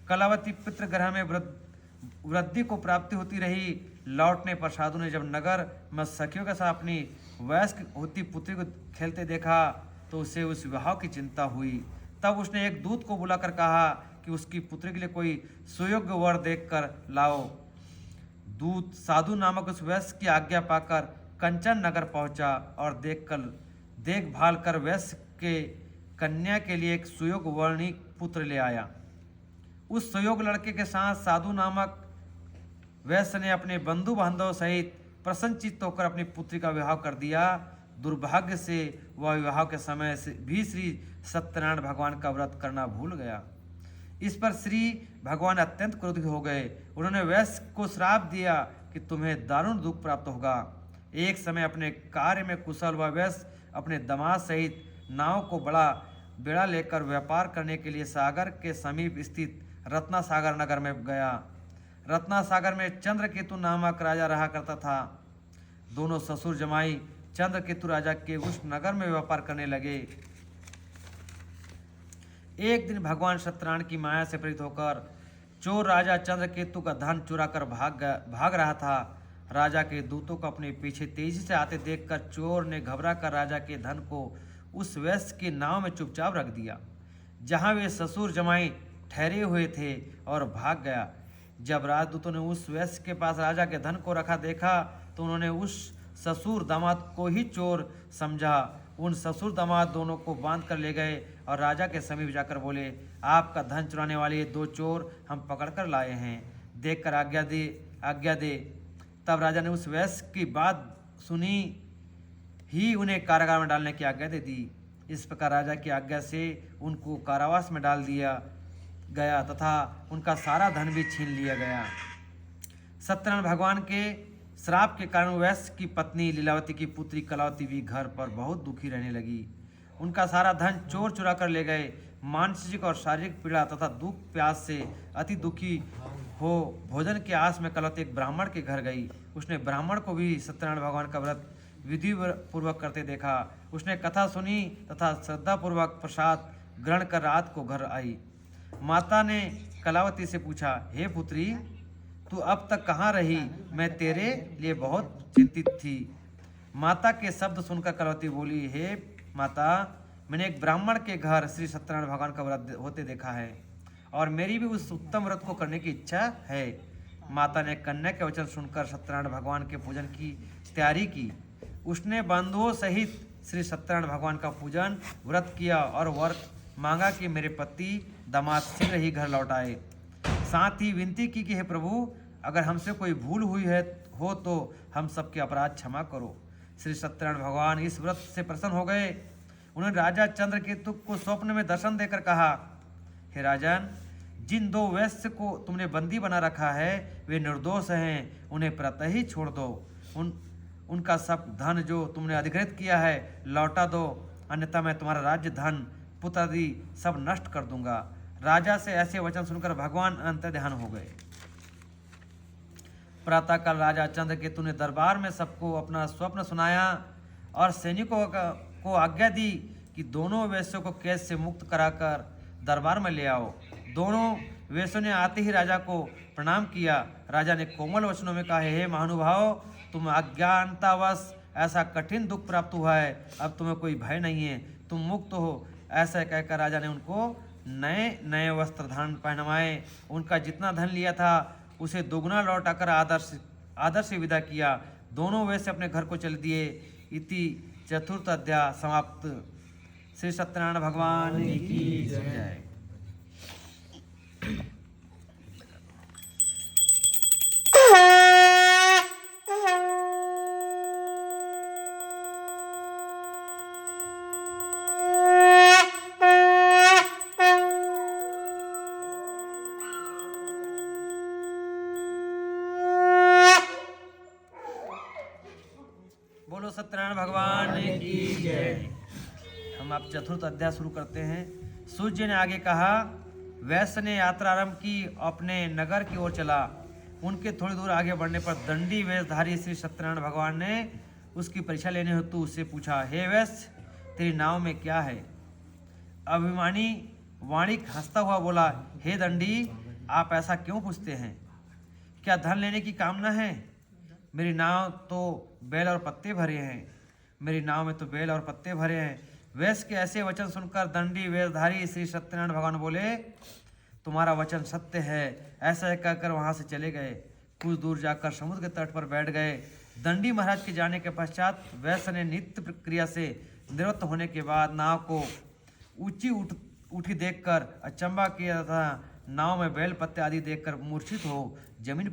कलावती पितृ ग्रह में वृद्धि को प्राप्ति होती रही। लौटने पर साधु ने जब नगर में सखियों के साथ अपनी वयस्क होती पुत्री को खेलते देखा तो उसे उस विवाह की चिंता हुई। तब उसने एक दूत को बुलाकर कहा कि उसकी पुत्री के लिए कोई सुयोग्य वर देखकर लाओ। दूत साधु नामक उस वैश्य की आज्ञा पाकर कंचन नगर पहुंचा और देखभाल कर वैश्य के कन्या के लिए एक सुयोग्य वर्णी पुत्र ले आया। उस सुयोग्य लड़के के साथ साधु नामक वैश्य ने अपने बंधु बांधव सहित प्रसन्नचित्त होकर अपनी पुत्री का विवाह कर दिया। दुर्भाग्य से वह विवाह के समय से भी श्री सत्यनारायण भगवान का व्रत करना भूल गया। इस पर श्री भगवान अत्यंत क्रोधित हो गए। उन्होंने वैश्य को श्राप दिया कि तुम्हें दारुण दुख प्राप्त होगा। एक समय अपने कार्य में कुशल वह वैश्य अपने दामाद सहित नाव को बड़ा बेड़ा लेकर व्यापार करने के लिए सागर के समीप स्थित रत्नासागर नगर में गया। रत्नासागर में चंद्रकेतु नामक राजा रहा करता था। दोनों ससुर जमाई चंद्रकेतु राजा के उस नगर में व्यापार करने लगे। एक दिन भगवान सत्यनारायण की माया से प्रेरित होकर चोर राजा चंद्रकेतु का धन चुरा कर भाग रहा था। राजा के दूतों को अपने पीछे तेजी से आते देखकर चोर ने घबरा कर राजा के धन को उस वैश्य की नाव में चुपचाप रख दिया जहां वे ससुर जमाई ठहरे हुए थे और भाग गया। जब राजदूतों ने उस वैश्य के पास राजा के धन को रखा देखा तो उन्होंने उस ससुर दामाद को ही चोर समझा। उन ससुर दामाद दोनों को बांध कर ले गए और राजा के समीप जाकर बोले, आपका धन चुराने वाले ये दो चोर हम पकड़ कर लाए हैं, देखकर आज्ञा दे। तब राजा ने उस वैश्य की बात सुनी ही उन्हें कारागार में डालने की आज्ञा दे दी। इस प्रकार राजा की आज्ञा से उनको कारावास में डाल दिया गया तथा उनका सारा धन भी छीन लिया गया। सत्यनारायण भगवान के श्राप के कारण वैश्य की पत्नी लीलावती की पुत्री कलावती भी घर पर बहुत दुखी रहने लगी। उनका सारा धन चोर चुरा कर ले गए। मानसिक और शारीरिक पीड़ा तथा दुख प्यास से अति दुखी हो भोजन की आस में कलावती एक ब्राह्मण के घर गई। उसने ब्राह्मण को भी सत्यनारायण भगवान का व्रत विधि पूर्वक करते देखा। उसने कथा सुनी तथा श्रद्धापूर्वक प्रसाद ग्रहण कर रात को घर आई। माता ने कलावती से पूछा, हे पुत्री, तू अब तक कहाँ रही? मैं तेरे लिए बहुत चिंतित थी। माता के शब्द सुनकर कलावती बोली, हे माता, मैंने एक ब्राह्मण के घर श्री सत्यनारायण भगवान का व्रत होते देखा है और मेरी भी उस उत्तम व्रत को करने की इच्छा है। माता ने कन्या के वचन सुनकर सत्यनारायण भगवान के पूजन की तैयारी की। उसने बंधुओं सहित श्री सत्यनारायण भगवान का पूजन व्रत किया और वर मांगा कि मेरे पति दामाद शीघ्र ही घर लौट आए। साथ ही विनती की कि हे प्रभु, अगर हमसे कोई भूल हुई हो तो हम सबके अपराध क्षमा करो। श्री सत्यनारायण भगवान इस व्रत से प्रसन्न हो गए। उन्होंने राजा चंद्रकेतु को स्वप्न में दर्शन देकर कहा, हे राजन, जिन दो वैश्य को तुमने बंदी बना रखा है वे निर्दोष हैं, उन्हें प्रातः ही छोड़ दो। उनका सब धन जो तुमने अधिकृत किया है लौटा दो, अन्यथा मैं तुम्हारा राज्य, धन, पुत्र आदि सब नष्ट कर दूंगा। राजा से ऐसे वचन सुनकर भगवान अंतर्ध्यान हो गए। प्रातःकाल राजा चंद्रकेतु ने दरबार में सबको अपना स्वप्न सुनाया और सैनिकों को आज्ञा दी कि दोनों वैश्यों को कैद से मुक्त कराकर दरबार में ले आओ। दोनों वैश्यों ने आते ही राजा को प्रणाम किया। राजा ने कोमल वचनों में कहा, हे महानुभाव, तुम अज्ञानतावश ऐसा कठिन दुख प्राप्त हुआ है, अब तुम्हें कोई भय नहीं है, तुम मुक्त हो। ऐसा कहकर राजा ने उनको नए वस्त्र धारण पहनवाए। उनका जितना धन लिया था उसे दोगुना लौटाकर आदर से विदा किया। दोनों वैसे अपने घर को चल दिए। इति चतुर्थ अध्याय समाप्त। श्री सत्यनारायण भगवान की जय। बोलो सत्यनारायण भगवान की जय। हम आप चतुर्थ अध्याय शुरू करते हैं। सूर्य ने आगे कहा, वैश्य ने यात्रा आरंभ की, अपने नगर की ओर चला। उनके थोड़ी दूर आगे बढ़ने पर दंडी वेशधारी श्री सत्यनारायण भगवान ने उसकी परीक्षा लेने हेतु उससे पूछा, हे वैश्य, तेरी नाव में क्या है? अभिमानी वाणिक हंसता हुआ बोला, हे दंडी, आप ऐसा क्यों पूछते हैं? क्या धन लेने की कामना है? मेरी नाव तो बैल और पत्ते भरे हैं। मेरी नाव में तो बैल और पत्ते भरे हैं। वैश्य के ऐसे वचन सुनकर दंडी वेशधारी श्री सत्यनारायण भगवान बोले, तुम्हारा वचन सत्य है। ऐसा कहकर वहां से चले गए। कुछ दूर जाकर समुद्र के तट पर बैठ गए। दंडी महाराज के जाने के पश्चात वैश्य ने नित्य प्रक्रिया से निवृत्त होने के बाद नाव को ऊंची उठी देखकर अचंबा किया तथा नाव में बैल पत्ते आदि देखकर मूर्छित हो जमीन